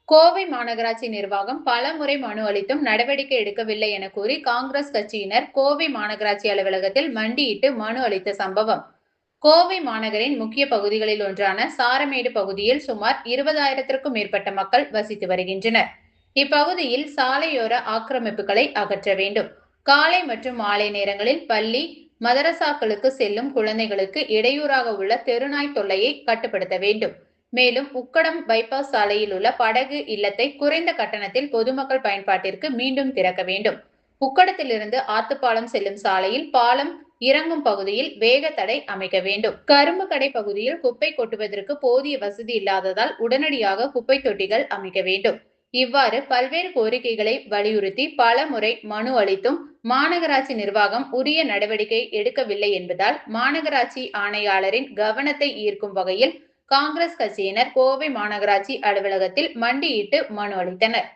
கோவை மாநகராட்சி நிர்வாகம் பலமுறை மனு அளித்தும் நடவடிக்கை எடுக்கவில்லை என கூறி காங்கிரஸ் கட்சியினர் கோவை மாநகராட்சி அலுவலகத்தில் மண்டியிட்டு மனு அளித்த சம்பவம். கோவை மாநகரின் முக்கிய பகுதிகளில் ஒன்றான சாரமேடு பகுதியில் சுமார் 20,000க்கும் மேற்பட்ட மக்கள் வசித்து வருகின்றனர். இப்பகுதியில் சாலையோர ஆக்கிரமிப்புகளை அகற்ற வேண்டும். காலை மற்றும் மாலை நேரங்களில் பள்ளி, மதரசாக்களுக்கு செல்லும் குழந்தைகளுக்கு இடையூறாக உள்ள தெருநாய் தொல்லையை கட்டுப்படுத்த வேண்டும். மேலும் உக்கடம் பைபாஸ் சாலையில் உள்ள படகு இல்லத்தை குறைந்த கட்டணத்தில் பொதுமக்கள் பயன்பாட்டிற்கு மீண்டும் திறக்க வேண்டும். உக்கடத்திலிருந்து ஆத்துப்பாலம் செல்லும் சாலையில் பாலம் இறங்கும் பகுதியில் வேக தடை அமைக்க வேண்டும். கரும்பு கடை பகுதியில் குப்பை கொட்டுவதற்கு போதிய வசதி இல்லாததால் உடனடியாக குப்பை தொட்டிகள் அமைக்க வேண்டும். இவ்வாறு பல்வேறு கோரிக்கைகளை வலியுறுத்தி பல முறை மனு அளித்தும் மாநகராட்சி நிர்வாகம் உரிய நடவடிக்கை எடுக்கவில்லை என்பதால் மாநகராட்சி ஆணையாளரின் கவனத்தை ஈர்க்கும் வகையில் காங்கிரஸ் கட்சியினர் கோவை மாநகராட்சி அலுவலகத்தில் மண்டியிட்டு மனு அளித்தனர்.